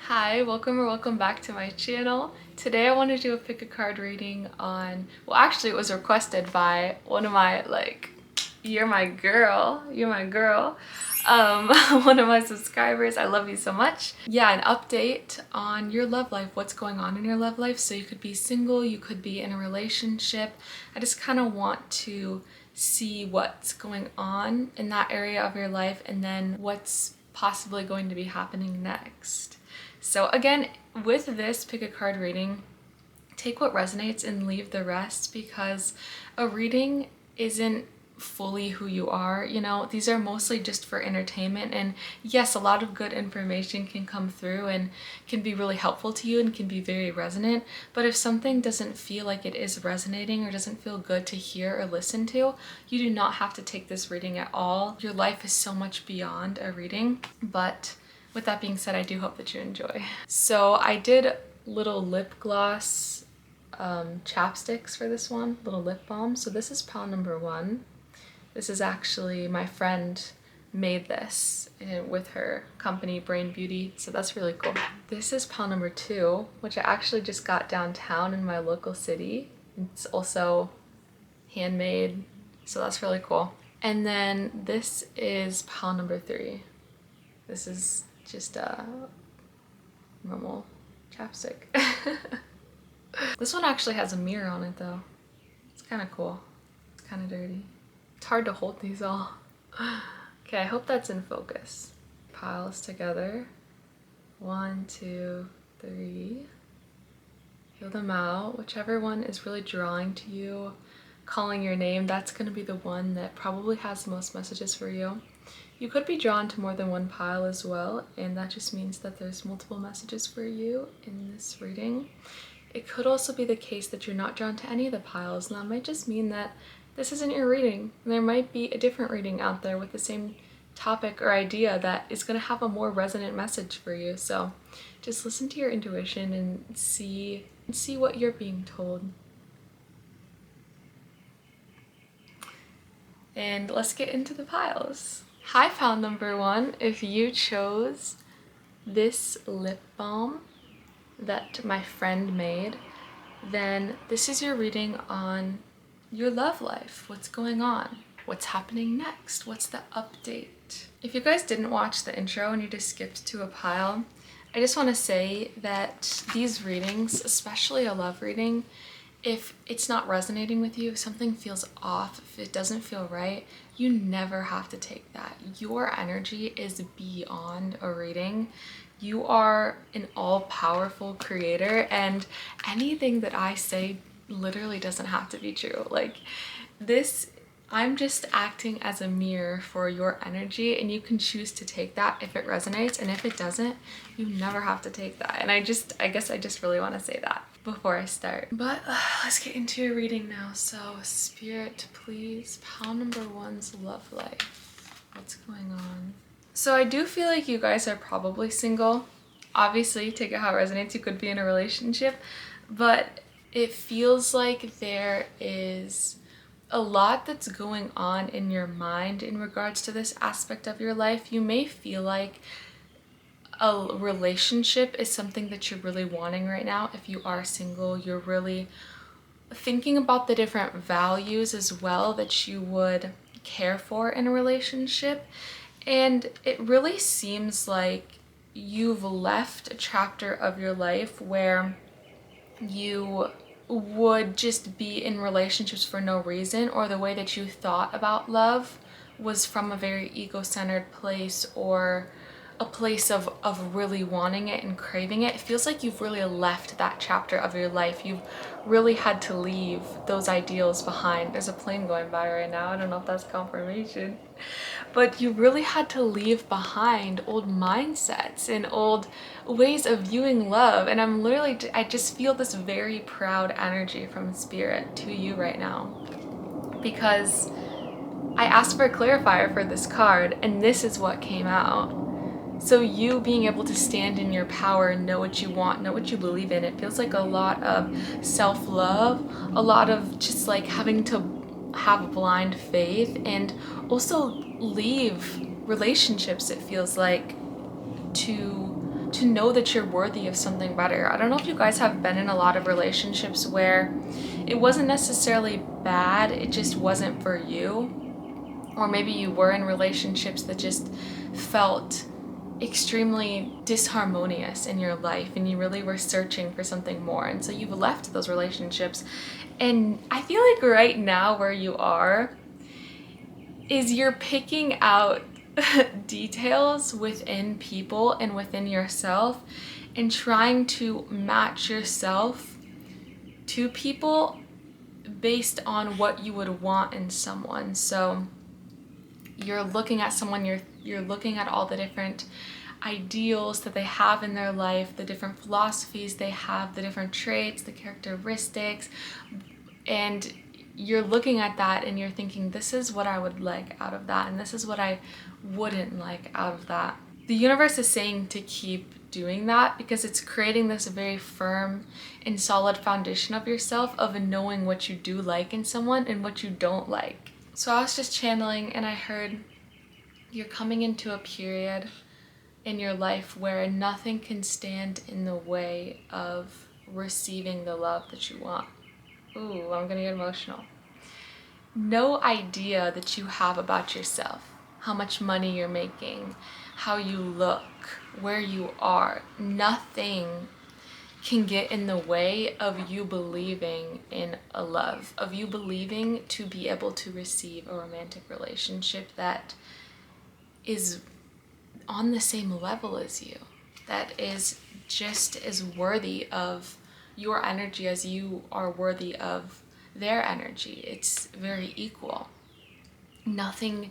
Hi, welcome or welcome back to my channel. Today I want to do a pick a card reading on, well actually it was requested by one of my you're my girl, one of my subscribers. I love you so much. Yeah, an update on your love life, what's going on in your love life. So you could be single, you could be in a relationship. I just kind of want to see what's going on in that area of your life and then what's possibly going to be happening next. So again, with this pick a card reading, take what resonates and leave the rest, because a reading isn't fully who you are. You know, these are mostly just for entertainment, and yes, a lot of good information can come through and can be really helpful to you and can be very resonant, but if something doesn't feel like it is resonating or doesn't feel good to hear or listen to, you do not have to take this reading at all. Your life is so much beyond a reading. But with that being said, I do hope that you enjoy. So I did little lip gloss chapsticks for this one, little lip balm. So this is pile number 1. This is actually my friend made this with her company Brain Beauty, so that's really cool. This is pile number 2, which I actually just got downtown in my local city. It's also handmade, so that's really cool. And then this is pile number 3. This is just a normal chapstick. This one actually has a mirror on it though. It's kind of cool. It's kind of dirty. It's hard to hold these all. Okay, I hope that's in focus. Piles together. 1, 2, 3. Feel them out. Whichever one is really drawing to you, calling your name, that's going to be the one that probably has the most messages for you. You could be drawn to more than one pile as well, and that just means that there's multiple messages for you in this reading. It could also be the case that you're not drawn to any of the piles, and that might just mean that this isn't your reading. There might be a different reading out there with the same topic or idea that is going to have a more resonant message for you. So just listen to your intuition and see what you're being told. And let's get into the piles. Hi, pile number 1. If you chose this lip balm that my friend made, then this is your reading on your love life. What's going on? What's happening next? What's the update? If you guys didn't watch the intro and you just skipped to a pile, I just want to say that these readings, especially a love reading, if it's not resonating with you, if something feels off, if it doesn't feel right, you never have to take that. Your energy is beyond a reading. You are an all-powerful creator, and anything that I say literally doesn't have to be true. Like this, I'm just acting as a mirror for your energy, and you can choose to take that if it resonates, and if it doesn't, you never have to take that. And I guess I just really want to say that before I start. But let's get into your reading now. So Spirit, please, pile number 1's love life. What's going on? So I do feel like you guys are probably single. Obviously, take it how it resonates. You could be in a relationship, but it feels like there is a lot that's going on in your mind in regards to this aspect of your life. You may feel like a relationship is something that you're really wanting right now. If you are single, you're really thinking about the different values as well that you would care for in a relationship. And it really seems like you've left a chapter of your life where you would just be in relationships for no reason, or the way that you thought about love was from a very ego-centered place, or a place of really wanting it and craving it. It feels like you've really left that chapter of your life. You've really had to leave those ideals behind. There's a plane going by right now. I don't know if that's confirmation. But you really had to leave behind old mindsets and old ways of viewing love. And I just feel this very proud energy from Spirit to you right now. Because I asked for a clarifier for this card, and this is what came out. So you being able to stand in your power and know what you want, know what you believe in, it feels like a lot of self-love, a lot of just like having to have a blind faith, and also leave relationships, it feels like, to to know that you're worthy of something better. I don't know if you guys have been in a lot of relationships where it wasn't necessarily bad, it just wasn't for you. Or maybe you were in relationships that just felt extremely disharmonious in your life and you really were searching for something more, and so you've left those relationships. And I feel like right now where you are is you're picking out details within people and within yourself and trying to match yourself to people based on what you would want in someone. So you're looking at someone, you're looking at all the different ideals that they have in their life, the different philosophies they have, the different traits, the characteristics, and you're looking at that and you're thinking, this is what I would like out of that, and this is what I wouldn't like out of that. The universe is saying to keep doing that because it's creating this very firm and solid foundation of yourself, of knowing what you do like in someone and what you don't like. So I was just channeling and I heard you're coming into a period in your life where nothing can stand in the way of receiving the love that you want. Ooh, I'm gonna get emotional. No idea that you have about yourself, how much money you're making, how you look, where you are, nothing can get in the way of you believing in a love, of you believing to be able to receive a romantic relationship that is on the same level as you, that is just as worthy of your energy as you are worthy of their energy. It's very equal. Nothing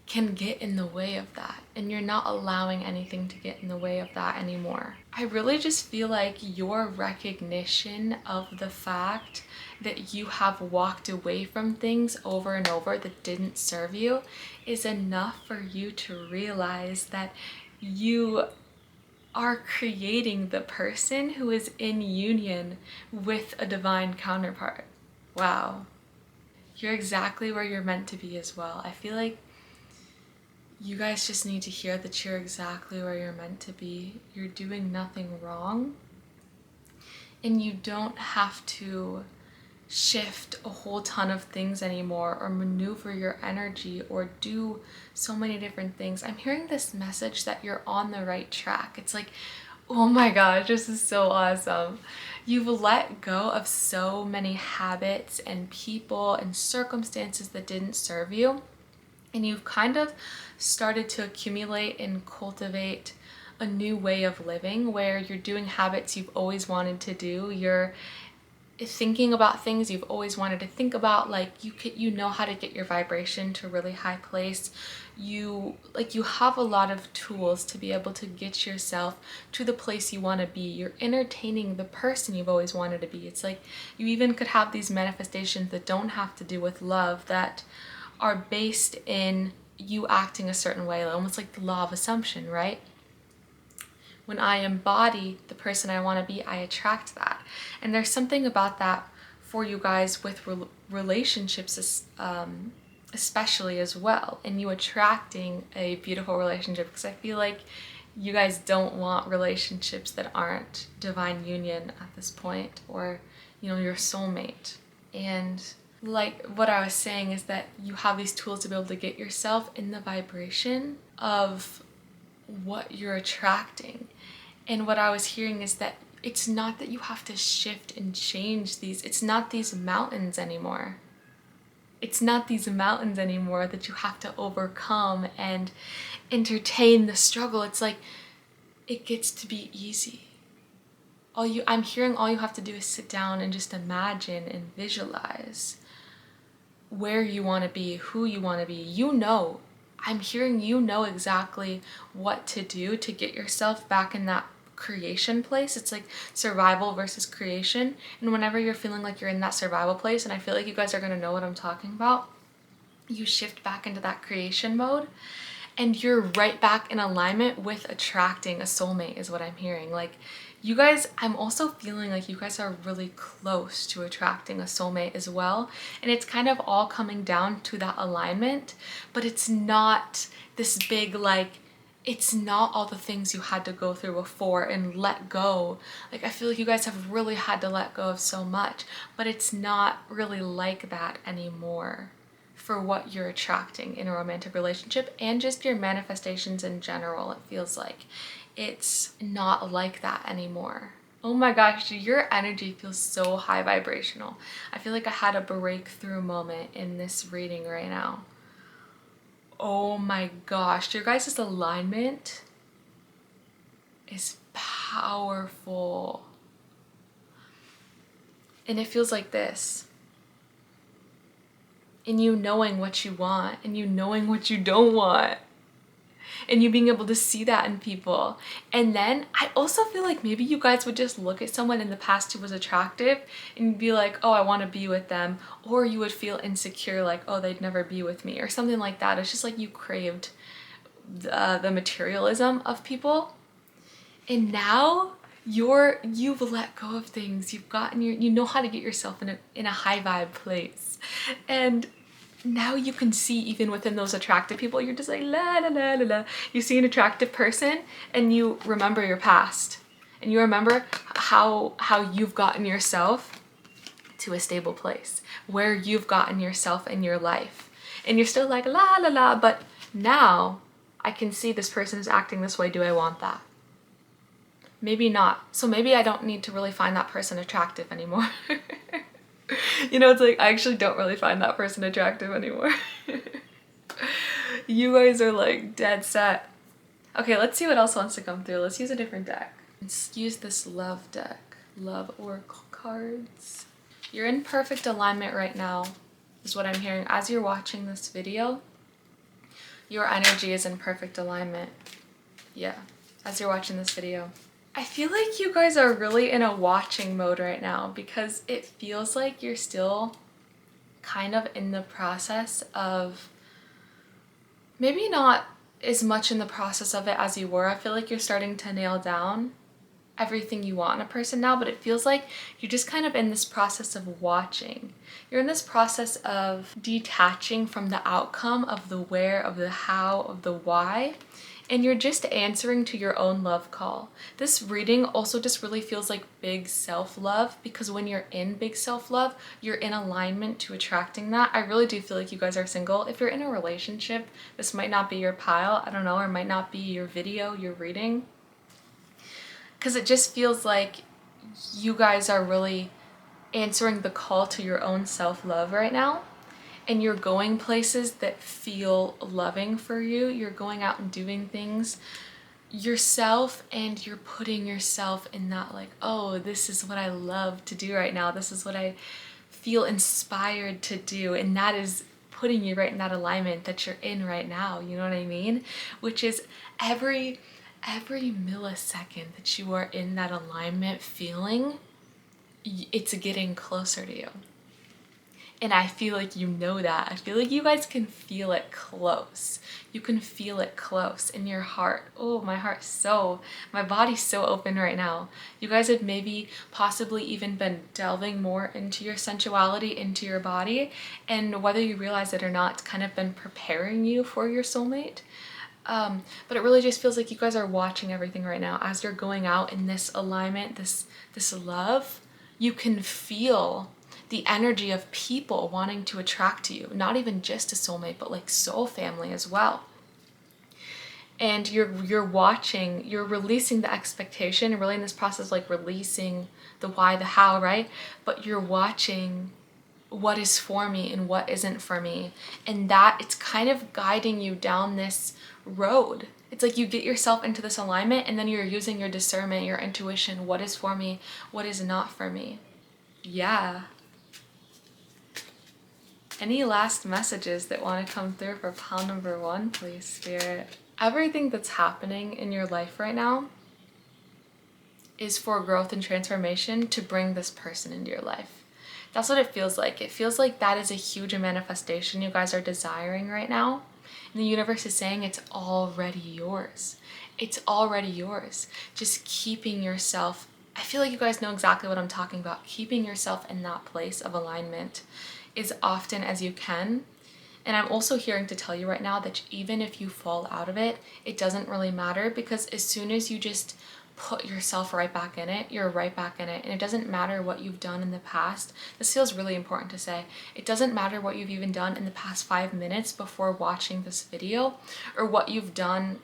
can get in the way of that, and you're not allowing anything to get in the way of that anymore. I really just feel like your recognition of the fact that you have walked away from things over and over that didn't serve you is enough for you to realize that you are creating the person who is in union with a divine counterpart. Wow. You're exactly where you're meant to be as well. I feel like you guys just need to hear that you're exactly where you're meant to be. You're doing nothing wrong. And you don't have to shift a whole ton of things anymore or maneuver your energy or do so many different things. I'm hearing this message that you're on the right track. It's like, oh my gosh, this is so awesome. You've let go of so many habits and people and circumstances that didn't serve you. And you've kind of started to accumulate and cultivate a new way of living where you're doing habits you've always wanted to do. You're thinking about things you've always wanted to think about. Like you know how to get your vibration to a really high place. You have a lot of tools to be able to get yourself to the place you want to be. You're entertaining the person you've always wanted to be. It's like you even could have these manifestations that don't have to do with love, that are based in you acting a certain way, almost like the law of assumption, right? When I embody the person I want to be, I attract that. And there's something about that for you guys with relationships, especially as well, and you attracting a beautiful relationship, because I feel like you guys don't want relationships that aren't divine union at this point, or your soulmate. And like what I was saying is that you have these tools to be able to get yourself in the vibration of what you're attracting. And what I was hearing is that it's not that you have to shift and change these. It's not these mountains anymore. It's not these mountains anymore that you have to overcome and entertain the struggle. It's like it gets to be easy. I'm hearing all you have to do is sit down and just imagine and visualize where you want to be, who you want to be. I'm hearing exactly what to do to get yourself back in that creation place. It's like survival versus creation. And whenever you're feeling like you're in that survival place, and I feel like you guys are going to know what I'm talking about, you shift back into that creation mode and you're right back in alignment with attracting a soulmate, is what I'm hearing. Like you guys, I'm also feeling like you guys are really close to attracting a soulmate as well. And it's kind of all coming down to that alignment, but it's not this big like it's not all the things you had to go through before and let go. Like, I feel like you guys have really had to let go of so much, but it's not really like that anymore for what you're attracting in a romantic relationship and just your manifestations in general. It feels like it's not like that anymore. Oh my gosh, your energy feels so high vibrational. I feel like I had a breakthrough moment in this reading right now. Oh my gosh, your guys' alignment is powerful. And it feels like this. And you knowing what you want and you knowing what you don't want. And you being able to see that in people. And then I also feel like maybe you guys would just look at someone in the past who was attractive and be like, oh, I want to be with them. Or you would feel insecure, like, oh, they'd never be with me, or something like that. It's just like you craved the materialism of people. And now you've let go of things. You've gotten you know how to get yourself in a high vibe place. And now you can see, even within those attractive people, you're just like la la la la la. You see an attractive person and you remember your past. And you remember how you've gotten yourself to a stable place, where you've gotten yourself in your life. And you're still like la la la, but now I can see this person is acting this way. Do I want that? Maybe not. So maybe I don't need to really find that person attractive anymore. You know, it's like I actually don't really find that person attractive anymore. You guys are like dead set. Okay, let's see what else wants to come through. Let's use a different deck. Let's use this love deck. Love oracle cards. You're in perfect alignment right now, is what I'm hearing. As you're watching this video, your energy is in perfect alignment. Yeah, as you're watching this video. I feel like you guys are really in a watching mode right now, because it feels like you're still kind of in the process of, maybe not as much in the process of it as you were. I feel like you're starting to nail down everything you want in a person now, but it feels like you're just kind of in this process of watching. You're in this process of detaching from the outcome of the where, of the how, of the why, and you're just answering to your own love call. This reading also just really feels like big self-love, because when you're in big self-love, you're in alignment to attracting that. I really do feel like you guys are single. If you're in a relationship, this might not be your pile, I don't know, or might not be your video, your reading. Because it just feels like you guys are really answering the call to your own self-love right now. And you're going places that feel loving for you. You're going out and doing things yourself, and you're putting yourself in that, like, oh, this is what I love to do right now. This is what I feel inspired to do. And that is putting you right in that alignment that you're in right now. You know what I mean? Which is every millisecond that you are in that alignment feeling, it's getting closer to you. And I feel like you know that. I feel like you guys can feel it close. You can feel it close in your heart. Oh, my body's so open right now. You guys have maybe possibly even been delving more into your sensuality, into your body. And whether you realize it or not, it's kind of been preparing you for your soulmate. But it really just feels like you guys are watching everything right now. As you're going out in this alignment, this love, you can feel the energy of people wanting to attract to you, not even just a soulmate, but like soul family as well. And you're watching, you're releasing the expectation, really in this process, like releasing the why, the how, right? But you're watching what is for me and what isn't for me. And that it's kind of guiding you down this road. It's like you get yourself into this alignment, and then you're using your discernment, your intuition, what is for me, what is not for me. Yeah. Any last messages that want to come through for pile number 1, please, Spirit? Everything that's happening in your life right now is for growth and transformation to bring this person into your life. That's what it feels like. It feels like that is a huge manifestation you guys are desiring right now. And the universe is saying it's already yours. It's already yours. Just keeping yourself, I feel like you guys know exactly what I'm talking about, keeping yourself in that place of alignment as often as you can, And I'm also hearing to tell you right now that even if you fall out of it, it doesn't really matter, because as soon as you just put yourself right back in it, you're right back in it. And it doesn't matter what you've done in the past. This feels really important to say. It doesn't matter what you've even done in the past 5 minutes before watching this video, or what you've done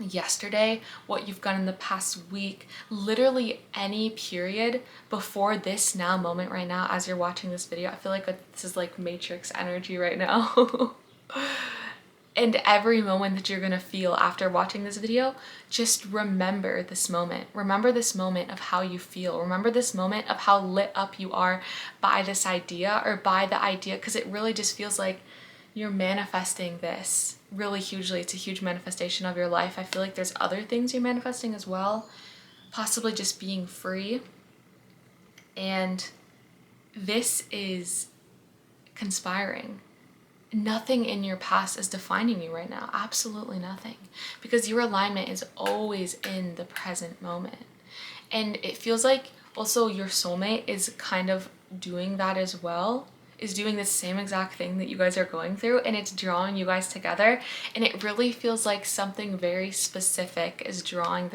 yesterday, what you've done in the past week, literally any period before this now moment right now as you're watching this video. I feel like this is like Matrix energy right now. And every moment that you're gonna feel after watching this video, just remember this moment. Remember this moment of how you feel. Remember this moment of how lit up you are by this idea, or by the idea, because it really just feels like you're manifesting this really hugely. It's a huge manifestation of your life. I feel like there's other things you're manifesting as well, possibly just being free. And this is conspiring. Nothing in your past is defining you right now. Absolutely nothing. Because your alignment is always in the present moment. And it feels like also your soulmate is kind of doing that as well, is doing the same exact thing that you guys are going through, and it's drawing you guys together. And it really feels like something very specific is drawing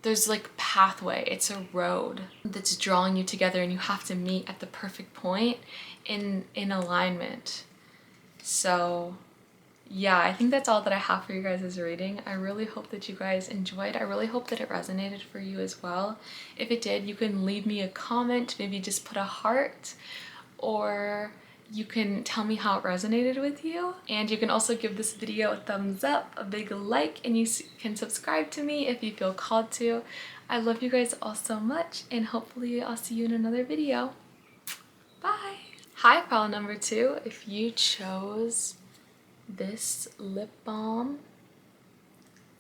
there's like pathway, it's a road that's drawing you together, and you have to meet at the perfect point in alignment. So yeah, I think that's all that I have for you guys' reading. I really hope that you guys enjoyed. I really hope that it resonated for you as well. If it did, you can leave me a comment, maybe just put a heart, or you can tell me how it resonated with you. And you can also give this video a thumbs up, a big like, and you can subscribe to me if you feel called to. I love you guys all so much, and hopefully I'll see you in another video. Bye! Hi, pile number 2. If you chose this lip balm,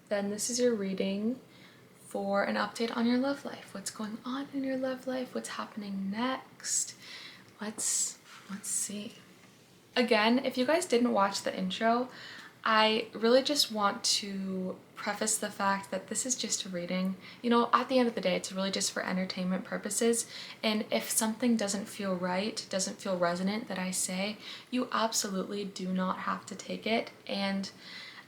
then this is your reading for an update on your love life. What's going on in your love life? What's happening next? Let's see. Again, if you guys didn't watch the intro, I really just want to preface the fact that this is just a reading. You know, at the end of the day, it's really just for entertainment purposes. And if something doesn't feel right, doesn't feel resonant that I say, you absolutely do not have to take it. And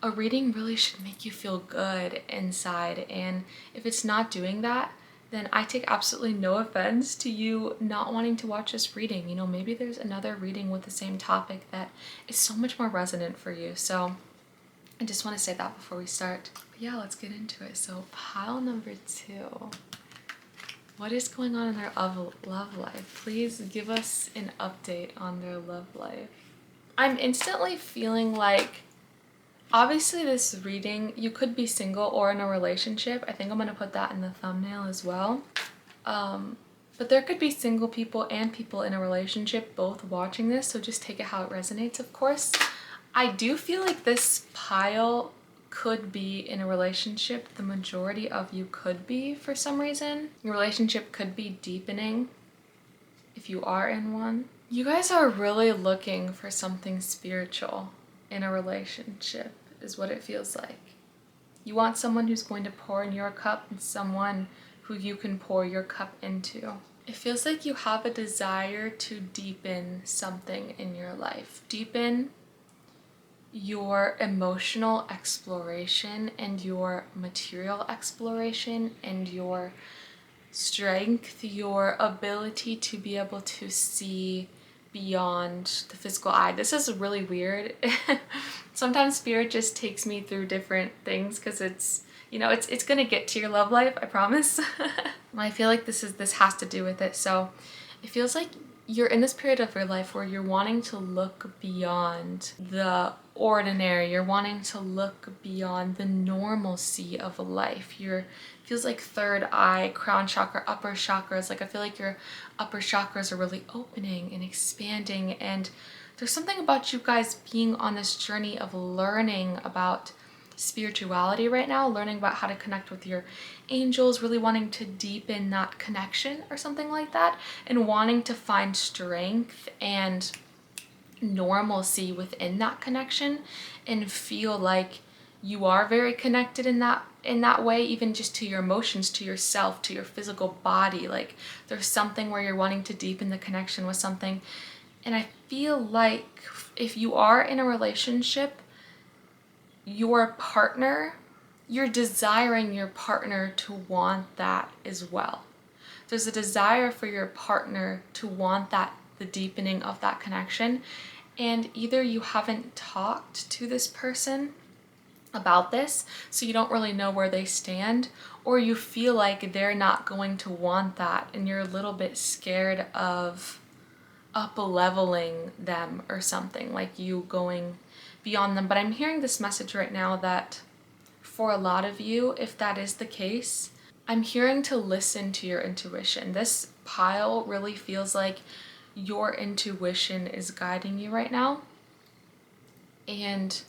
a reading really should make you feel good inside. And if it's not doing that, then I take absolutely no offense to you not wanting to watch this reading. You know, maybe there's another reading with the same topic that is so much more resonant for you. So I just want to say that before we start. But yeah, let's get into it. So pile number 2. What is going on in their love life? Please give us an update on their love life. I'm instantly feeling like, obviously this reading, you could be single or in a relationship. I think I'm going to put that in the thumbnail as well. But there could be single people and people in a relationship both watching this, so just take it how it resonates, of course. I do feel like this pile could be in a relationship. The majority of you could be for some reason. Your relationship could be deepening if you are in one. You guys are really looking for something spiritual in a relationship, is what it feels like. You want someone who's going to pour in your cup, and someone who you can pour your cup into. It feels like you have a desire to deepen something in your life. Deepen your emotional exploration and your material exploration and your strength, your ability to be able to see beyond the physical eye. This is really weird. Sometimes spirit just takes me through different things, because it's, you know, it's gonna get to your love life, I promise. I feel like this has to do with it. So it feels like you're in this period of your life where you're wanting to look beyond the ordinary. You're wanting to look beyond the normalcy of life. Feels like third eye, crown chakra, upper chakras. Like I feel like your upper chakras are really opening and expanding. And there's something about you guys being on this journey of learning about spirituality right now, learning about how to connect with your angels, really wanting to deepen that connection or something like that, and wanting to find strength and normalcy within that connection, and feel like you are very connected in that way, even just to your emotions, to yourself, to your physical body. Like there's something where you're wanting to deepen the connection with something. And I feel like if you are in a relationship, your partner, you're desiring your partner to want that as well. There's a desire for your partner to want that, the deepening of that connection. And either you haven't talked to this person about this, so you don't really know where they stand, or you feel like they're not going to want that and you're a little bit scared of up-leveling them or something, like you going beyond them. But I'm hearing this message right now that for a lot of you, if that is the case, I'm hearing to listen to your intuition. This pile really feels like your intuition is guiding you right now. And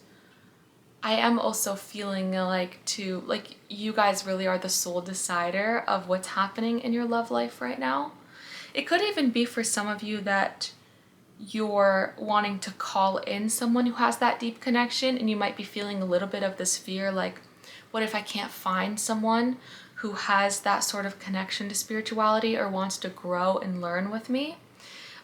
I am also feeling like you guys really are the sole decider of what's happening in your love life right now. It could even be for some of you that you're wanting to call in someone who has that deep connection, and you might be feeling a little bit of this fear, like, what if I can't find someone who has that sort of connection to spirituality or wants to grow and learn with me?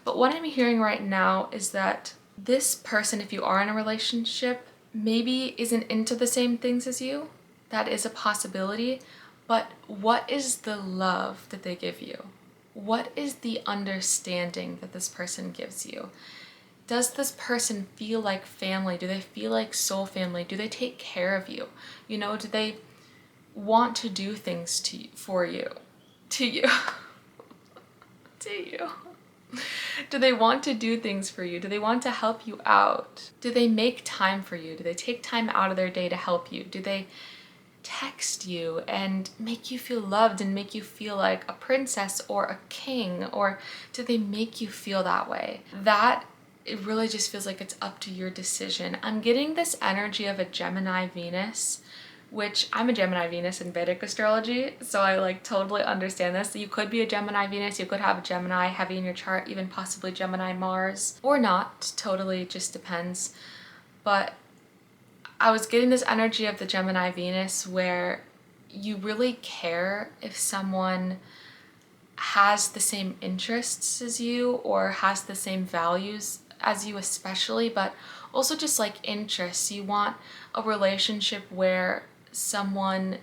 But what I'm hearing right now is that this person, if you are in a relationship, maybe isn't into the same things as you. That is a possibility. But what is the love that they give you? What is the understanding that this person gives you? Does this person feel like family? Do they feel like soul family? Do they take care of you? You know, do they want to do things for you? To you. To you. Do they want to do things for you? Do they want to help you out? Do they make time for you? Do they take time out of their day to help you? Do they text you and make you feel loved and make you feel like a princess or a king? Or do they make you feel that way? It really just feels like it's up to your decision. I'm getting this energy of a Gemini Venus, which I'm a Gemini Venus in Vedic astrology, so I like totally understand this. You could be a Gemini Venus, you could have a Gemini heavy in your chart, even possibly Gemini Mars, or not, totally just depends. But I was getting this energy of the Gemini Venus where you really care if someone has the same interests as you or has the same values as you especially, but also just like interests. You want a relationship where someone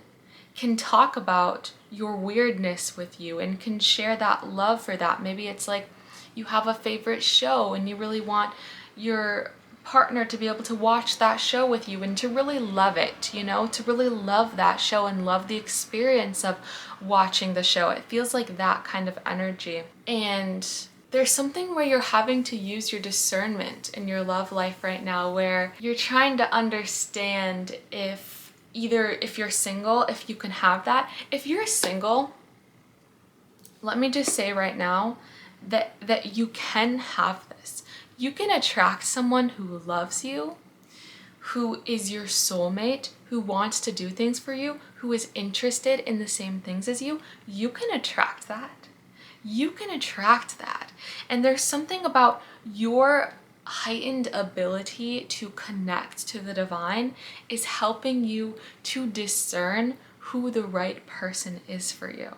can talk about your weirdness with you and can share that love for that. Maybe it's like you have a favorite show and you really want your partner to be able to watch that show with you and to really love it, you know, to really love that show and love the experience of watching the show. It feels like that kind of energy. And there's something where you're having to use your discernment in your love life right now, where you're trying to understand if you're single, if you can have that. If you're single, let me just say right now that you can have this. You can attract someone who loves you, who is your soulmate, who wants to do things for you, who is interested in the same things as you. You can attract that. You can attract that. And there's something about your heightened ability to connect to the divine is helping you to discern who the right person is for you.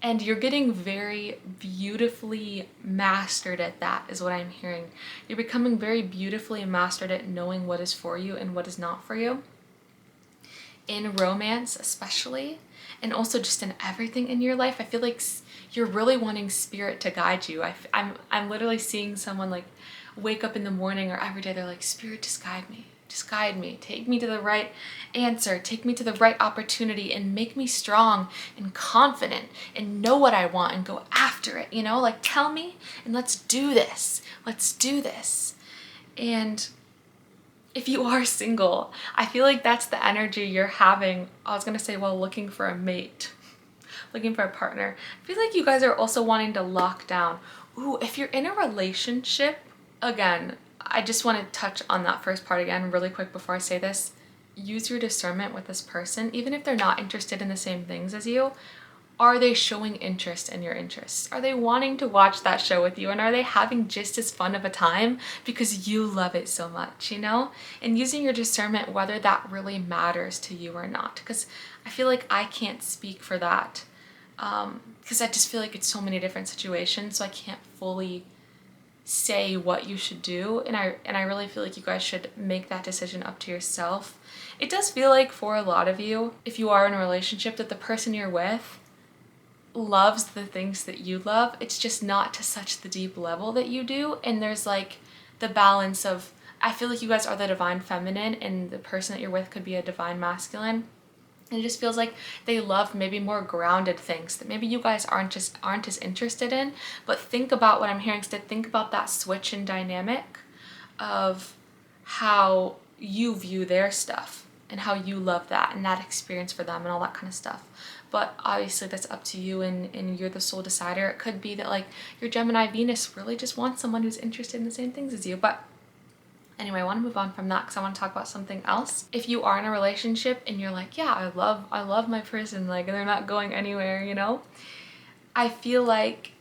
And you're getting very beautifully mastered at that, is what I'm hearing. You're becoming very beautifully mastered at knowing what is for you and what is not for you. In romance especially, and also just in everything in your life, I feel like you're really wanting spirit to guide you. I'm literally seeing someone like wake up in the morning or every day, they're like, spirit, just guide me. Just guide me, take me to the right answer, take me to the right opportunity, and make me strong and confident and know what I want and go after it, you know, like tell me and let's do this. Let's do this. And if you are single, I feel like that's the energy you're having. I was gonna say, well, looking for a mate, looking for a partner. I feel like you guys are also wanting to lock down. Ooh, if you're in a relationship, again, I just want to touch on that first part again really quick before I say this. Use your discernment with this person, even if they're not interested in the same things as you. Are they showing interest in your interests? Are they wanting to watch that show with you? And are they having just as fun of a time because you love it so much, you know? And using your discernment whether that really matters to you or not. Because I feel like I can't speak for that. Because I just feel like it's so many different situations, so I can't fully say what you should do, and I really feel like you guys should make that decision up to yourself. It does feel like for a lot of you, if you are in a relationship, that the person you're with loves the things that you love. It's just not to such the deep level that you do. And there's like the balance of, I feel like you guys are the divine feminine and the person that you're with could be a divine masculine. And it just feels like they love maybe more grounded things that maybe you guys aren't as interested in. But think about what I'm hearing instead. Think about that switch in dynamic of how you view their stuff and how you love that and that experience for them and all that kind of stuff. But obviously that's up to you, and you're the sole decider. It could be that like your Gemini Venus really just wants someone who's interested in the same things as you. But anyway, I want to move on from that because I want to talk about something else. If you are in a relationship and you're like, yeah, I love my person, like, and they're not going anywhere, you know, I feel like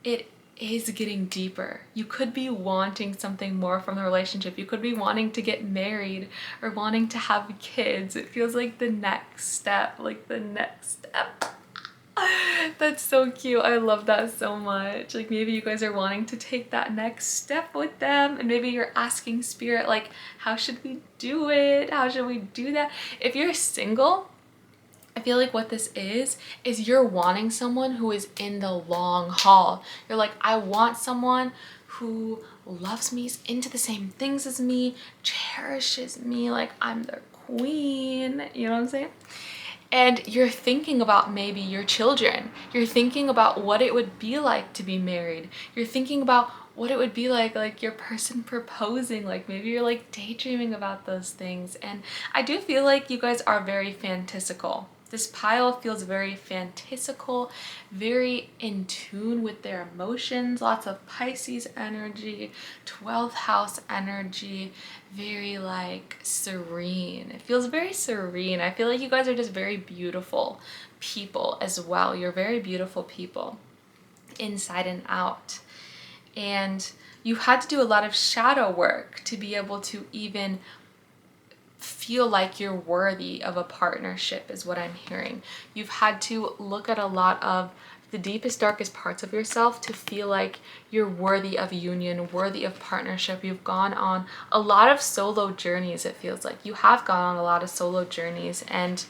it is getting deeper. You could be wanting something more from the relationship. You could be wanting to get married or wanting to have kids. It feels like the next step, like the next step. That's so cute. I love that so much. Like maybe you guys are wanting to take that next step with them, and maybe you're asking spirit like, how should we do it? How should we do that? If you're single, I feel like what this is you're wanting someone who is in the long haul. You're like, I want someone who loves me, is into the same things as me, cherishes me like I'm their queen. You know what I'm saying? And you're thinking about maybe your children. You're thinking about what it would be like to be married. You're thinking about what it would be like your person proposing. Like maybe you're like daydreaming about those things. And I do feel like you guys are very fantastical. This pile feels very fantastical, very in tune with their emotions, lots of Pisces energy, 12th house energy, very like serene. It feels very serene. I feel like you guys are just very beautiful people as well. You're very beautiful people inside and out. And you had to do a lot of shadow work to be able to even feel like you're worthy of a partnership is what I'm hearing. You've had to look at a lot of the deepest, darkest parts of yourself to feel like you're worthy of union, worthy of partnership. You've gone on a lot of solo journeys, it feels like. You have gone on a lot of solo journeys, and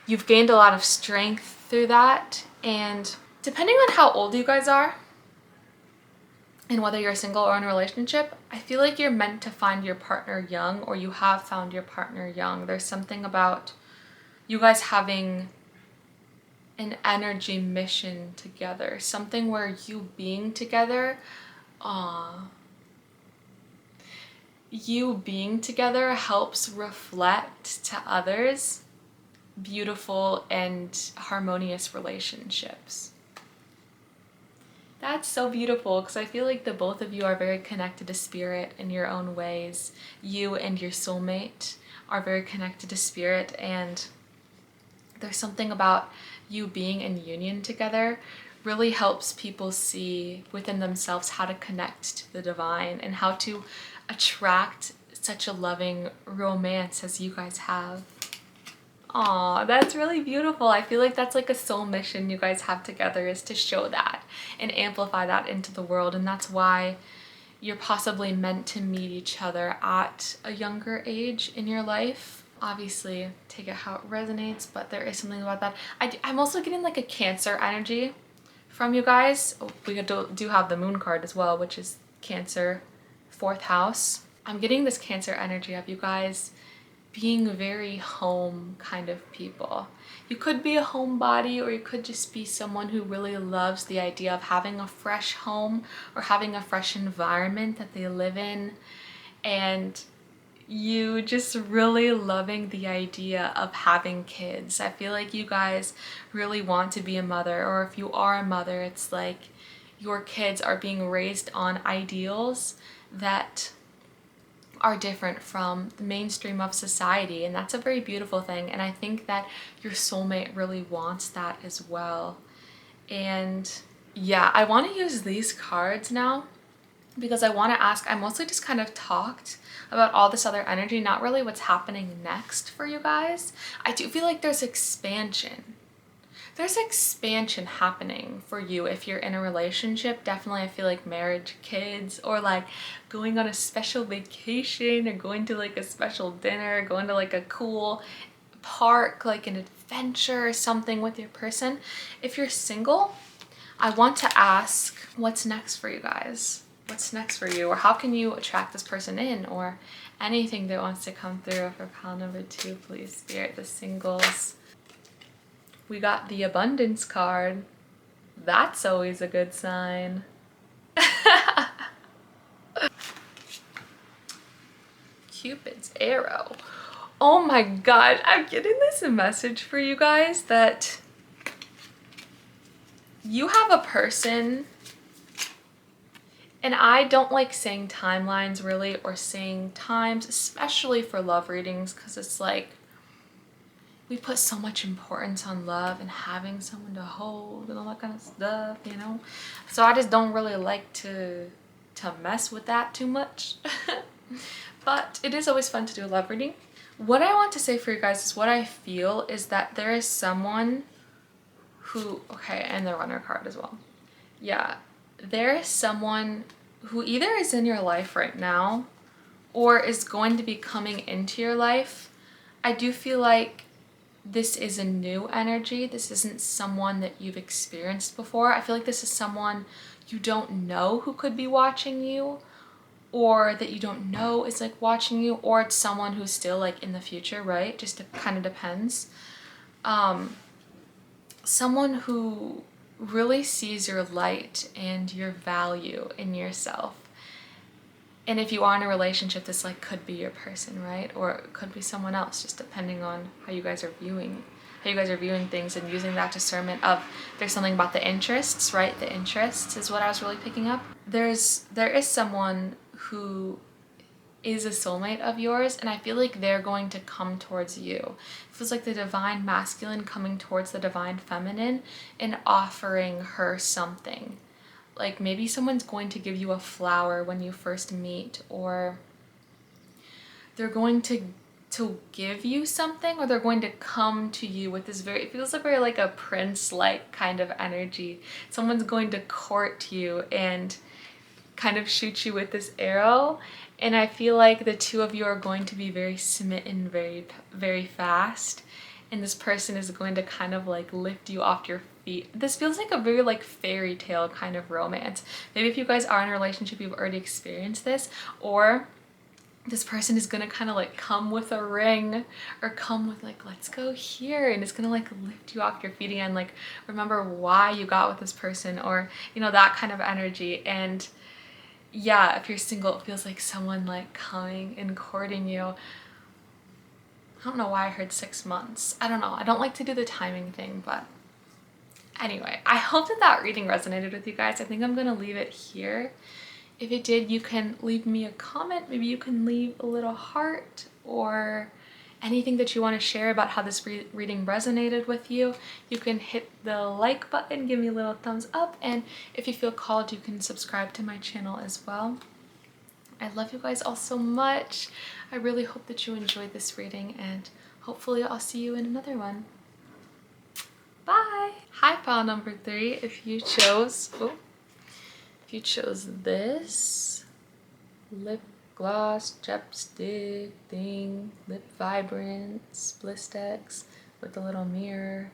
you've gained a lot of strength through that. And depending on how old you guys are, and whether you're single or in a relationship, I feel like you're meant to find your partner young, or you have found your partner young. There's something about you guys having an energy mission together, something where you being together, you being together helps reflect to others beautiful and harmonious relationships. That's so beautiful, because I feel like the both of you are very connected to spirit in your own ways. You and your soulmate are very connected to spirit, and there's something about you being in union together really helps people see within themselves how to connect to the divine and how to attract such a loving romance as you guys have. Aw, that's really beautiful. I feel like that's like a soul mission you guys have together, is to show that and amplify that into the world. And that's why you're possibly meant to meet each other at a younger age in your life. Obviously, take it how it resonates, but there is something about that. I'm also getting like a Cancer energy from you guys. We do have the moon card as well, which is Cancer, 4th house. I'm getting this Cancer energy of you guys being very home kind of people. You could be a homebody, or you could just be someone who really loves the idea of having a fresh home or having a fresh environment that they live in, and you just really loving the idea of having kids. I feel like you guys really want to be a mother, or if you are a mother, it's like your kids are being raised on ideals that are different from the mainstream of society, and that's a very beautiful thing. And I think that your soulmate really wants that as well. And yeah, I want to use these cards now because I want to ask, I mostly just kind of talked about all this other energy, not really what's happening next for you guys. I do feel like there's expansion. there's expansion happening for you if you're in a relationship. Definitely, I feel like marriage, kids, or like going on a special vacation or going to like a special dinner, going to like a cool park, like an adventure or something with your person. If you're single, I want to ask, what's next for you guys? What's next for you? Or how can you attract this person in? Or anything that wants to come through for pile number 2, please, Spirit, the singles. We got the abundance card. That's always a good sign. Cupid's arrow. Oh my god, I'm getting this message for you guys that you have a person, and I don't like saying timelines really, or saying times, especially for love readings, because it's like we put so much importance on love and having someone to hold and all that kind of stuff, you know? So I just don't really like to mess with that too much. But it is always fun to do a love reading. What I want to say for you guys is what I feel is that there is someone who, okay, and the runner card as well. Yeah, there is someone who either is in your life right now or is going to be coming into your life. I do feel like this is a new energy. This isn't someone that you've experienced before. I feel like this is someone you don't know who could be watching you, or that you don't know is like watching you, or it's someone who's still like in the future, right? Just kind of depends. Someone who really sees your light and your value in yourself. And if you are in a relationship, this like could be your person, right? Or it could be someone else, just depending on how you guys are viewing things, and using that discernment of, there's something about the interests, right? The interests is what I was really picking up. There is someone who is a soulmate of yours, and I feel like they're going to come towards you. It feels like the divine masculine coming towards the divine feminine and offering her something. Like maybe someone's going to give you a flower when you first meet, or they're going to give you something, or they're going to come to you with this it feels like very like a prince-like kind of energy. Someone's going to court you and kind of shoot you with this arrow, and I feel like the two of you are going to be very smitten very, very fast, and this person is going to kind of like lift you off your feet. This feels like a very like fairy tale kind of romance. Maybe if you guys are in a relationship, you've already experienced this, or this person is gonna kind of like come with a ring, or come with like, let's go here, and it's gonna like lift you off your feet again, like remember why you got with this person, or you know, that kind of energy. And yeah, if you're single, it feels like someone like coming and courting you. I don't know why I heard 6 months. I don't know. I don't like to do the timing thing, but anyway, I hope that reading resonated with you guys. I think I'm gonna leave it here. If it did, you can leave me a comment. Maybe you can leave a little heart, or anything that you want to share about how this reading resonated with you. You can hit the like button, give me a little thumbs up, and if you feel called, you can subscribe to my channel as well. I love you guys all so much. I really hope that you enjoyed this reading, and hopefully I'll see you in another one. Bye! Hi, pile number 3. If you chose this lip gloss, chapstick thing, lip vibrance, Blistex with a little mirror.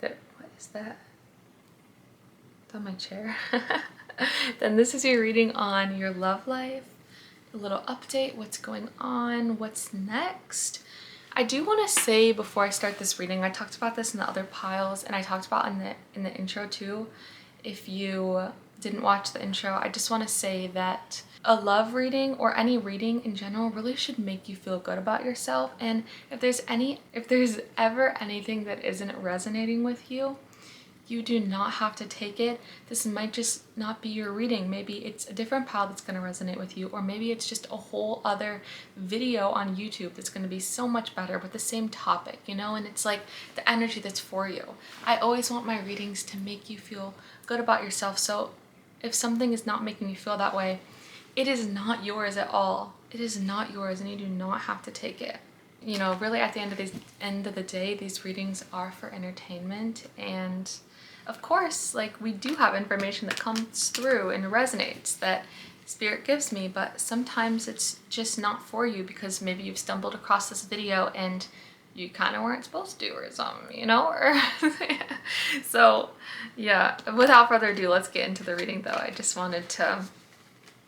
What is that? It's on my chair. Then this is your reading on your love life. A little update, what's going on, what's next. I do want to say before I start this reading, I talked about this in the other piles, and I talked about in the intro too. If you didn't watch the intro, I just want to say that a love reading, or any reading in general, really should make you feel good about yourself. And if there's ever anything that isn't resonating with you, you do not have to take it. This might just not be your reading. Maybe it's a different pile that's going to resonate with you, or maybe it's just a whole other video on YouTube that's going to be so much better with the same topic, you know? And it's like the energy that's for you. I always want my readings to make you feel good about yourself. So if something is not making you feel that way, it is not yours at all. It is not yours, and you do not have to take it. you know, really at the end of the day, these readings are for entertainment. And of course, like, we do have information that comes through and resonates that spirit gives me, but sometimes it's just not for you because maybe you've stumbled across this video and you kind of weren't supposed to or something, you know? Or so yeah, without further ado, let's get into the reading though. I just wanted to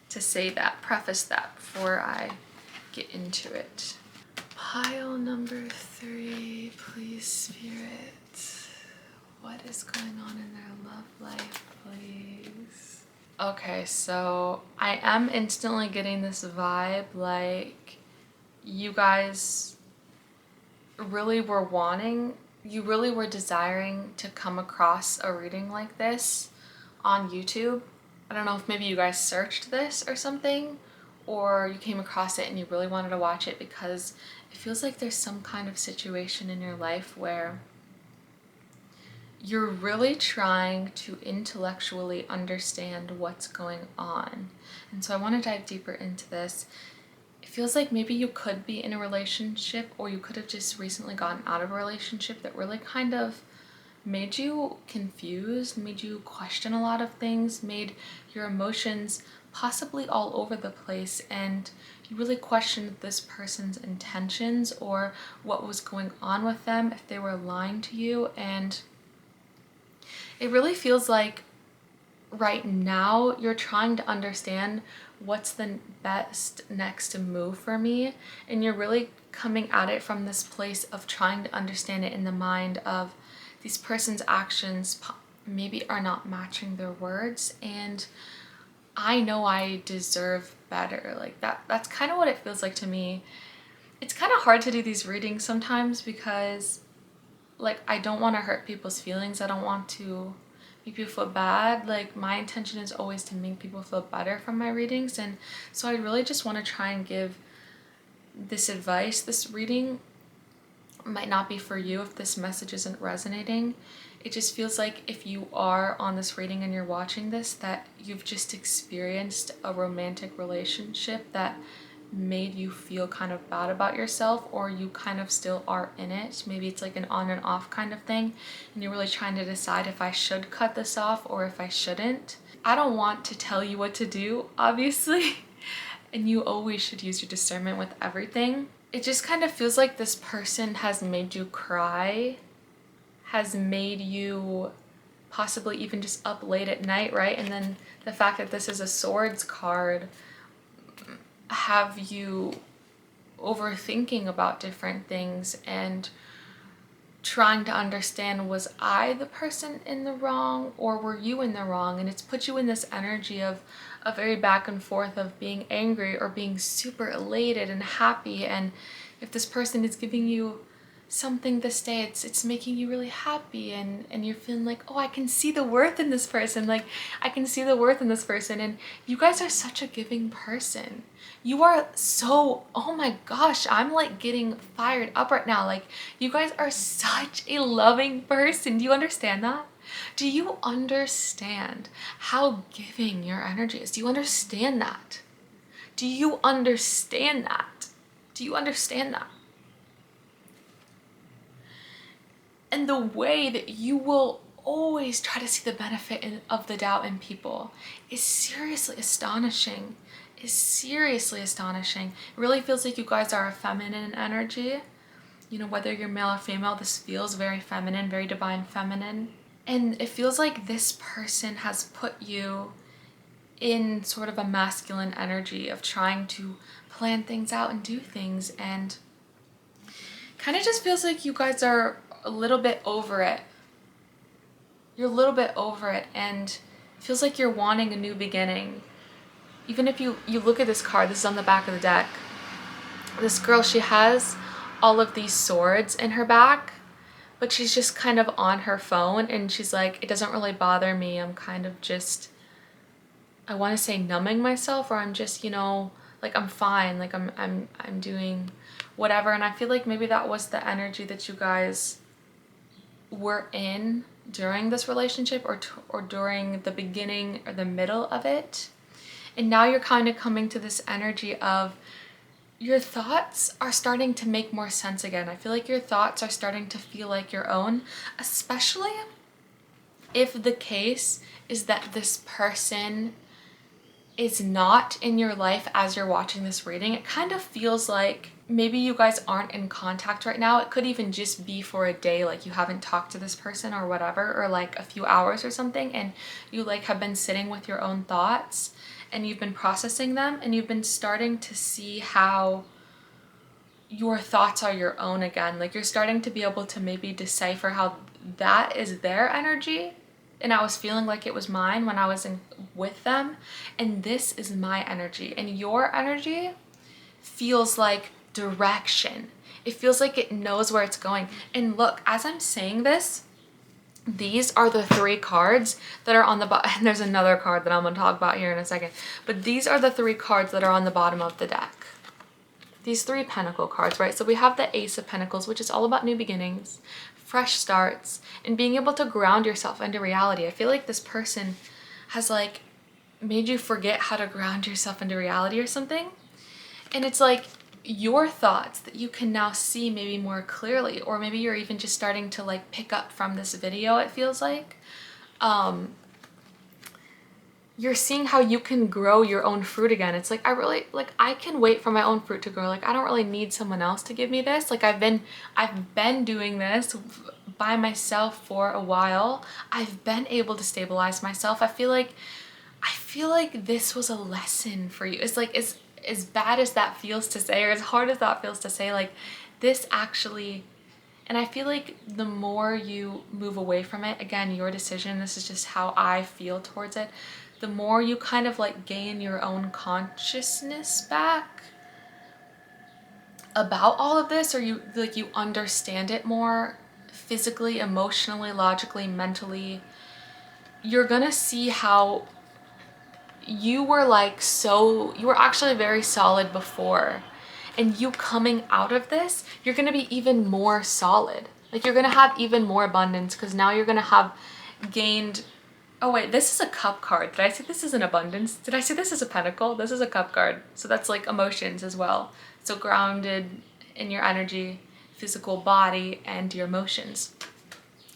say that, preface that before I get into it. Pile number 3, please spirit. What is going on in their love life, please? Okay, so I am instantly getting this vibe like you guys really were you really were desiring to come across a reading like this on YouTube. I don't know if maybe you guys searched this or something, or you came across it and you really wanted to watch it because it feels like there's some kind of situation in your life where you're really trying to intellectually understand what's going on. And so I want to dive deeper into this. It feels like maybe you could be in a relationship, or you could have just recently gotten out of a relationship that really kind of made you confused, made you question a lot of things, made your emotions possibly all over the place, and you really questioned this person's intentions or what was going on with them, if they were lying to you. And it really feels like right now you're trying to understand what's the best next move for me, and you're really coming at it from this place of trying to understand it in the mind of these person's actions maybe are not matching their words, and I know I deserve better. Like that's kind of what it feels like to me. It's kind of hard to do these readings sometimes because like I don't want to hurt people's feelings. I don't want to make people feel bad. Like my intention is always to make people feel better from my readings, and so I really just want to try and give this advice. This reading might not be for you if this message isn't resonating. It just feels like if you are on this reading and you're watching this, that you've just experienced a romantic relationship that made you feel kind of bad about yourself, or you kind of still are in it. Maybe it's like an on and off kind of thing, and you're really trying to decide if I should cut this off or if I shouldn't. I don't want to tell you what to do, obviously, and you always should use your discernment with everything. It just kind of feels like this person has made you cry, has made you possibly even just up late at night, right? And then the fact that this is a swords card, have you overthinking about different things and trying to understand, was I the person in the wrong or were you in the wrong? And it's put you in this energy of a very back and forth of being angry or being super elated and happy. And if this person is giving you something this day, it's making you really happy, and you're feeling like, oh, I can see the worth in this person. Like I can see the worth in this person. And you guys are such a giving person. You are so, oh my gosh, I'm like getting fired up right now. Like you guys are such a loving person. Do you understand that? Do you understand how giving your energy is? Do you understand that? Do you understand that? Do you understand that? And the way that you will always try to see the benefit of the doubt in people is seriously astonishing. Is seriously astonishing. It really feels like you guys are a feminine energy. You know, whether you're male or female, this feels very feminine, very divine feminine. And it feels like this person has put you in sort of a masculine energy of trying to plan things out and do things, and kind of just feels like you guys are a little bit over it. You're a little bit over it, and it feels like you're wanting a new beginning. Even if you look at this card, this is on the back of the deck. This girl, she has all of these swords in her back, but she's just kind of on her phone, and she's like, it doesn't really bother me. I'm kind of just, I want to say numbing myself, or I'm just, you know, like I'm fine, like I'm doing whatever. And I feel like maybe that was the energy that you guys were in during this relationship, or during the beginning or the middle of it. And now you're kind of coming to this energy of your thoughts are starting to make more sense again. I feel like your thoughts are starting to feel like your own, especially if the case is that this person is not in your life as you're watching this reading. It kind of feels like maybe you guys aren't in contact right now. It could even just be for a day, like you haven't talked to this person or whatever, or like a few hours or something, and you like have been sitting with your own thoughts and you've been processing them, and you've been starting to see how your thoughts are your own again. Like you're starting to be able to maybe decipher how that is their energy, and I was feeling like it was mine when I was with them, and this is my energy, and your energy feels like direction. It feels like it knows where it's going. And look, as I'm saying this, these are the 3 cards that are on the bottom, and there's another card that I'm going to talk about here in a second, but these are the 3 cards that are on the bottom of the deck. These 3 pentacle cards, right? So we have the Ace of Pentacles, which is all about new beginnings, fresh starts, and being able to ground yourself into reality. I feel like this person has like made you forget how to ground yourself into reality or something. And it's like your thoughts that you can now see maybe more clearly, or maybe you're even just starting to like pick up from this video, it feels like. You're seeing how you can grow your own fruit again. It's like, I can wait for my own fruit to grow. Like, I don't really need someone else to give me this. Like, I've been doing this by myself for a while. I've been able to stabilize myself. I feel like this was a lesson for you. It's like, as bad as that feels to say, or as hard as that feels to say, like this actually, and I feel like the more you move away from it, again, your decision, this is just how I feel towards it, the more you kind of like gain your own consciousness back about all of this, or you understand it more physically, emotionally, logically, mentally, you're gonna see how you were you were actually very solid before, and you coming out of this, you're gonna be even more solid. Like you're gonna have even more abundance, because now you're gonna have gained. Oh wait, this is a cup card. Did I say this is an abundance? Did I say this is a pentacle? This is a cup card. So that's like emotions as well. So grounded in your energy, physical body, and your emotions.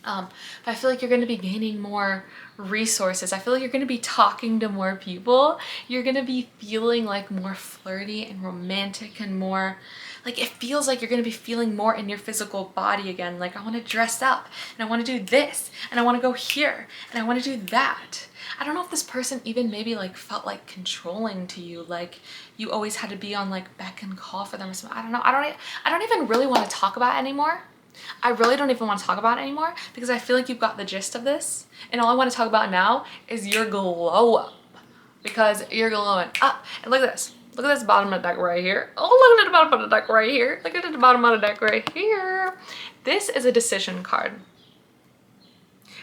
But I feel like you're going to be gaining more resources. I feel like you're going to be talking to more people. You're going to be feeling like more flirty and romantic, and more like it feels like you're going to be feeling more in your physical body again. Like, I want to dress up, and I want to do this, and I want to go here, and I want to do that. I don't know if this person even maybe like felt like controlling to you, like you always had to be on like beck and call for them or something. I don't know. I don't even really want to talk about it anymore. I really don't even want to talk about it anymore, because I feel like you've got the gist of this, and all I want to talk about now is your glow up, because you're glowing up. And look at this. Look at this bottom of the deck right here. Oh, look at the bottom of the deck right here. Look at the bottom of the deck right here. This is a decision card.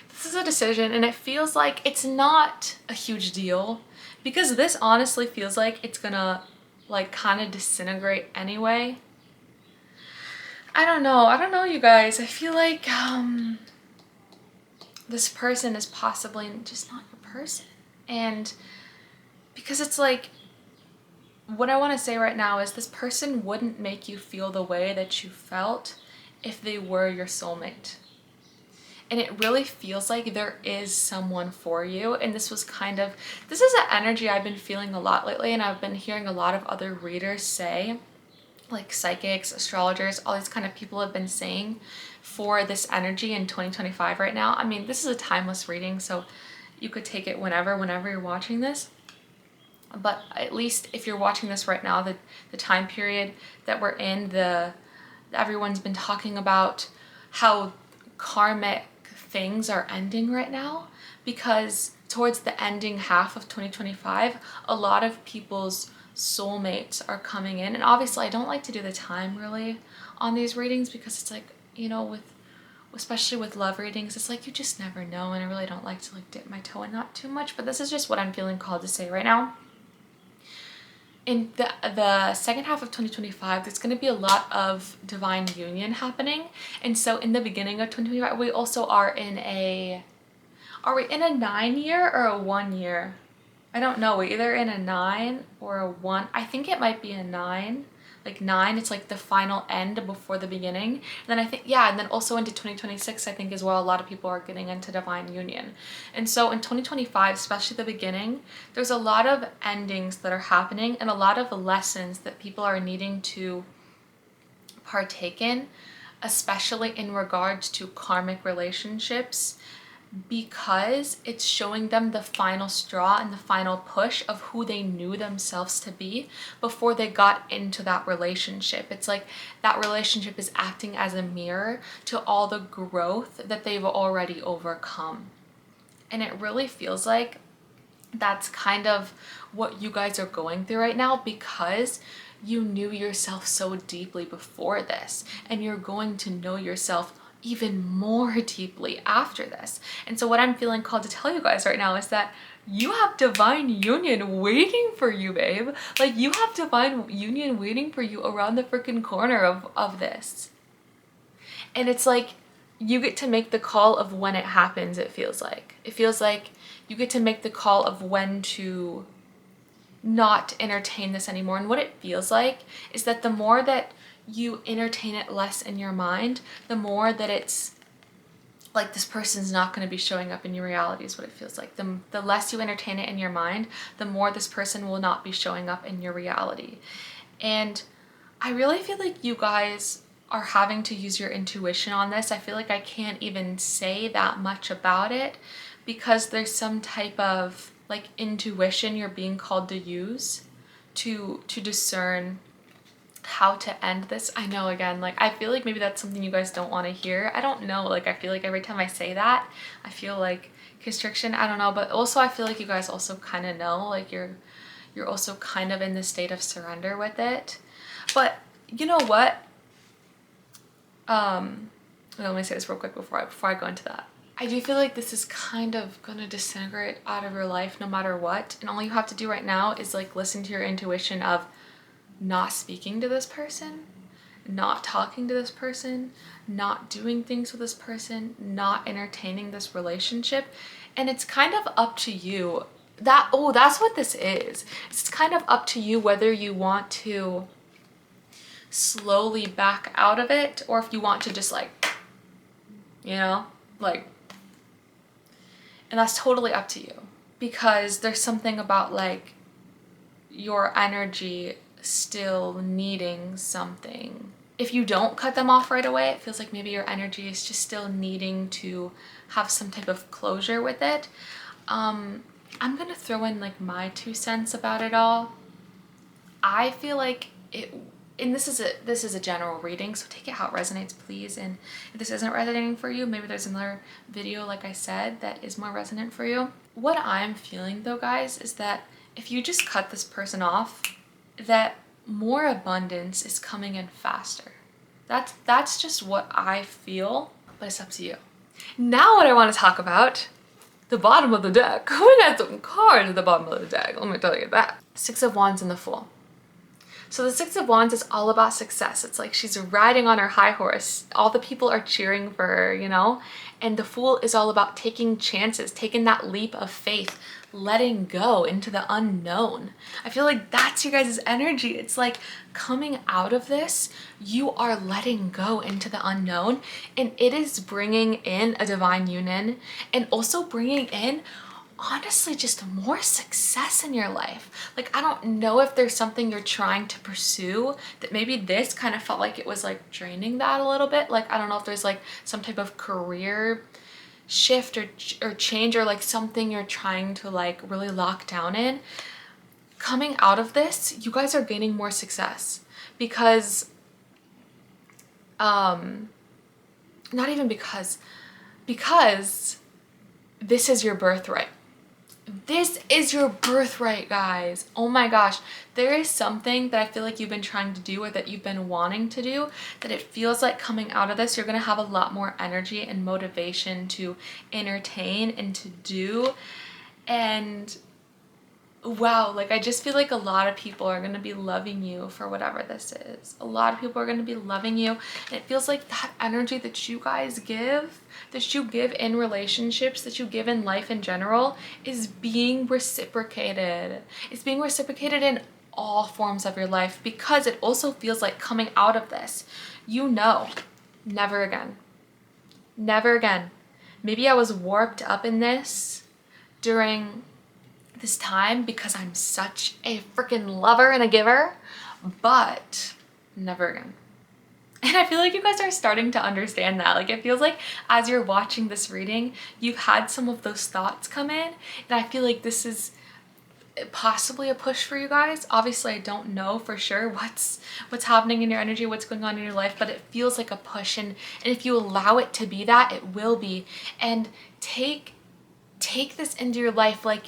This is a decision, and it feels like it's not a huge deal, because this honestly feels like it's gonna like kind of disintegrate anyway. I don't know, you guys. I feel like this person is possibly just not your person. And because it's like, what I want to say right now is this person wouldn't make you feel the way that you felt if they were your soulmate. And it really feels like there is someone for you. And this is an energy I've been feeling a lot lately, and I've been hearing a lot of other readers say, like psychics, astrologers, all these kind of people have been saying for this energy in 2025 right now. I mean, this is a timeless reading, so you could take it whenever you're watching this. But at least if you're watching this right now, the time period that we're in, everyone's been talking about how karmic things are ending right now, because towards the ending half of 2025, a lot of people's soulmates are coming in. And obviously I don't like to do the time really on these readings, because it's like, you know, especially with love readings, it's like you just never know, and I really don't like to like dip my toe in that too much, but this is just what I'm feeling called to say right now. In the second half of 2025, there's going to be a lot of divine union happening. And so in the beginning of 2025, we also are we in a 9 year or a 1 year? I don't know. We're either in a 9 or a 1. I think it might be a 9. like 9, it's like the final end before the beginning. And then I think, yeah, and then also into 2026, I think as well, a lot of people are getting into divine union. And so in 2025, especially the beginning, there's a lot of endings that are happening and a lot of lessons that people are needing to partake in, especially in regards to karmic relationships, because it's showing them the final straw and the final push of who they knew themselves to be before they got into that relationship. It's like that relationship is acting as a mirror to all the growth that they've already overcome. And it really feels like that's kind of what you guys are going through right now, because you knew yourself so deeply before this, and you're going to know yourself even more deeply after this. And so what I'm feeling called to tell you guys right now is that you have divine union waiting for you, babe. Like, you have divine union waiting for you around the freaking corner of this. And it's like, you get to make the call of when it happens. It feels like you get to make the call of when to not entertain this anymore. And what it feels like is that the more that you entertain it less in your mind, the more that it's like this person's not going to be showing up in your reality, is what it feels like. The less you entertain it in your mind, the more this person will not be showing up in your reality. And I really feel like you guys are having to use your intuition on this. I feel like I can't even say that much about it, because there's some type of like intuition you're being called to use to discern how to end this. I know, again, like, I feel like maybe that's something you guys don't want to hear. I don't know, like, I feel like every time I say that, I feel like constriction. I don't know, but also I feel like you guys also kind of know, like, you're also kind of in the state of surrender with it. But you know what? Let me say this real quick before I go into that. I do feel like this is kind of gonna disintegrate out of your life no matter what, and all you have to do right now is like listen to your intuition of not speaking to this person, not talking to this person, not doing things with this person, not entertaining this relationship. And it's kind of up to you. That's what this is. It's kind of up to you whether you want to slowly back out of it, or if you want to just like, you know, like, and that's totally up to you, because there's something about like your energy still needing something. If you don't cut them off right away, it feels like maybe your energy is just still needing to have some type of closure with it. I'm gonna throw in like my 2 cents about it all. I feel like it, and this is a general reading, so take it how it resonates, please. And if this isn't resonating for you, maybe there's another video, like I said, that is more resonant for you. What I'm feeling though, guys, is that if you just cut this person off, that more abundance is coming in faster. That's just what I feel, but it's up to you. Now what I want to talk about, the bottom of the deck. We got some cards at the bottom of the deck, let me tell you that. 6 of Wands and the Fool. So the 6 of Wands is all about success. It's like she's riding on her high horse. All the people are cheering for her, you know? And the Fool is all about taking chances, taking that leap of faith, letting go into the unknown. I feel like that's your guys' energy. It's like coming out of this, you are letting go into the unknown, and it is bringing in a divine union and also bringing in honestly just more success in your life. Like, I don't know if there's something you're trying to pursue that maybe this kind of felt like it was like draining that a little bit. Like, I don't know if there's like some type of career shift or change, or like something you're trying to like really lock down in. Coming out of this, you guys are gaining more success, because not even because this is your birthright. This is your birthright, guys. Oh my gosh. There is something that I feel like you've been trying to do, or that you've been wanting to do, that it feels like coming out of this, you're going to have a lot more energy and motivation to entertain and to do. And wow, like, I just feel like a lot of people are going to be loving you for whatever this is. A lot of people are going to be loving you. And it feels like that energy that you guys give, that you give in relationships, that you give in life in general, is being reciprocated. It's being reciprocated in all forms of your life, because it also feels like coming out of this, you know, never again. Never again. Maybe I was warped up in this during this time because I'm such a freaking lover and a giver, but never again. And I feel like you guys are starting to understand that. Like, it feels like as you're watching this reading, you've had some of those thoughts come in, and I feel like this is possibly a push for you guys. Obviously, I don't know for sure what's happening in your energy, what's going on in your life, but it feels like a push, and if you allow it to be that, it will be. And take this into your life. Like,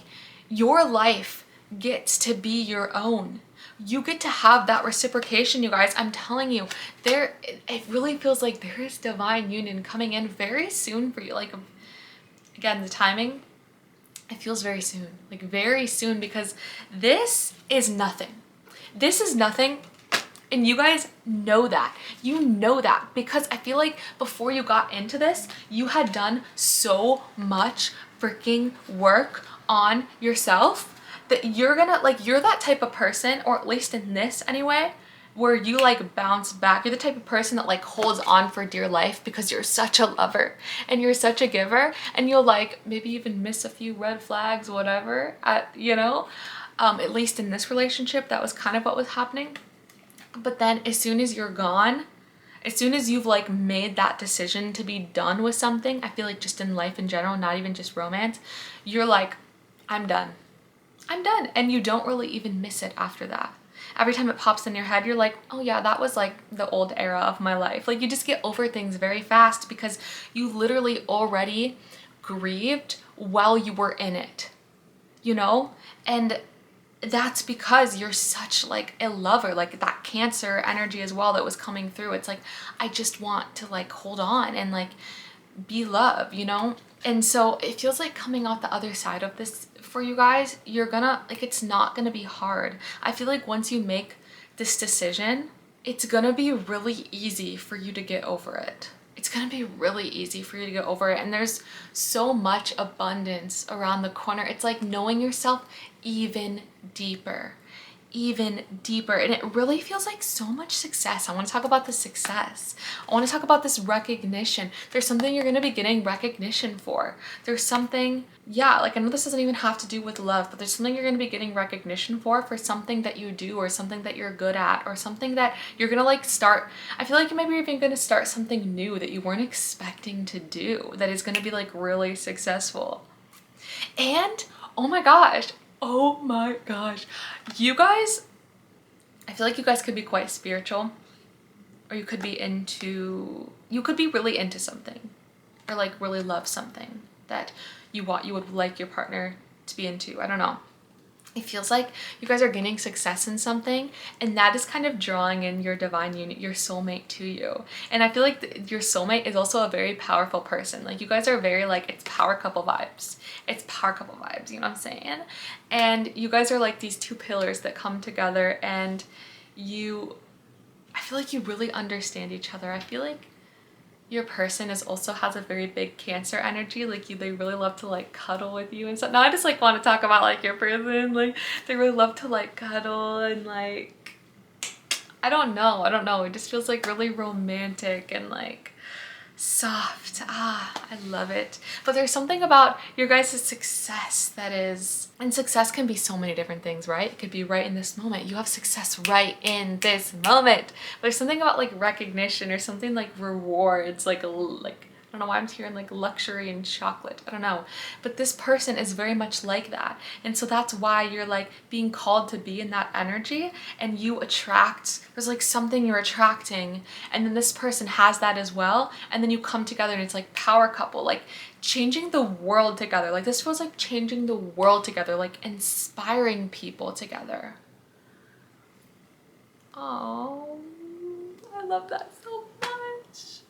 your life gets to be your own. You get to have that reciprocation, you guys. I'm telling you, it really feels like there is divine union coming in very soon for you. Like, again, the timing, it feels very soon, like very soon, because this is nothing. This is nothing. And you guys know that. You know that because I feel like before you got into this, you had done so much freaking work on yourself that you're gonna, like, you're that type of person, or at least in this anyway, where you like bounce back. You're the type of person that like holds on for dear life because you're such a lover and you're such a giver, and you'll like maybe even miss a few red flags, whatever, at least in this relationship, that was kind of what was happening. But then as soon as you're gone, as soon as you've like made that decision to be done with something, I feel like just in life in general, not even just romance, you're like, I'm done. I'm done. And you don't really even miss it after that. Every time it pops in your head, you're like, oh yeah, that was like the old era of my life. Like, you just get over things very fast because you literally already grieved while you were in it, you know? And that's because you're such like a lover, like that Cancer energy as well that was coming through. It's like, I just want to like hold on and like be love, you know? And so it feels like coming out the other side of this for you guys, you're gonna, like, it's not gonna be hard. I feel like once you make this decision, it's gonna be really easy for you to get over it. It's gonna be really easy for you to get over it. And there's so much abundance around the corner. It's like knowing yourself even deeper. Even deeper, and it really feels like so much success. I want to talk about the success. I want to talk about this recognition. There's something you're going to be getting recognition for. There's something, yeah, like, I know this doesn't even have to do with love, but there's something you're going to be getting recognition for something that you do, or something that you're good at, or something that you're going to like start. I feel like you maybe even going to start something new that you weren't expecting to do, that is going to be like really successful. And oh my gosh, you guys, I feel like you guys could be quite spiritual, or you could be really into something, or like really love something that you would like your partner to be into. I don't know. It feels like you guys are gaining success in something, and that is kind of drawing in your divine unit, your soulmate, to you. And I feel like your soulmate is also a very powerful person. Like, you guys are very like, it's power couple vibes. It's power couple vibes, you know what I'm saying? And you guys are like these two pillars that come together, and I feel like you really understand each other. I feel like your person also has a very big Cancer energy. Like, they really love to like cuddle with you and stuff. Now I just like want to talk about like your person. Like, they really love to like cuddle and like, I don't know. It just feels like really romantic and like soft. I love it. But there's something about your guys' success that is, and success can be so many different things, right? It could be right in this moment. You have success right in this moment. But there's something about like recognition, or something like rewards, like I don't know why I'm hearing like luxury and chocolate. I don't know. But this person is very much like that. And so that's why you're like being called to be in that energy, and you attract, there's like something you're attracting, and then this person has that as well. And then you come together and it's like power couple, like changing the world together. Like, this feels like changing the world together, like inspiring people together. Oh, I love that so much.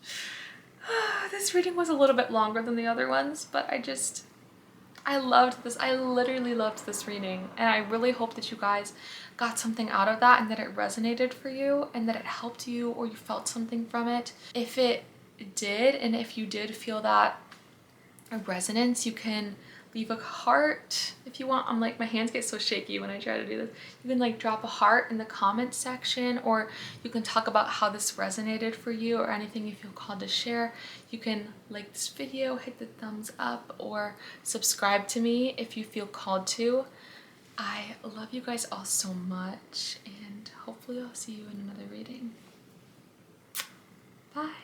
This reading was a little bit longer than the other ones, but I loved this. I literally loved this reading, and I really hope that you guys got something out of that, and that it resonated for you, and that it helped you, or you felt something from it. If it did, and if you did feel that resonance, you can leave a heart if you want. I'm like, my hands get so shaky when I try to do this. You can like drop a heart in the comment section, or you can talk about how this resonated for you or anything you feel called to share. You can like this video, hit the thumbs up, or subscribe to me if you feel called to. I love you guys all so much, and hopefully I'll see you in another reading. Bye.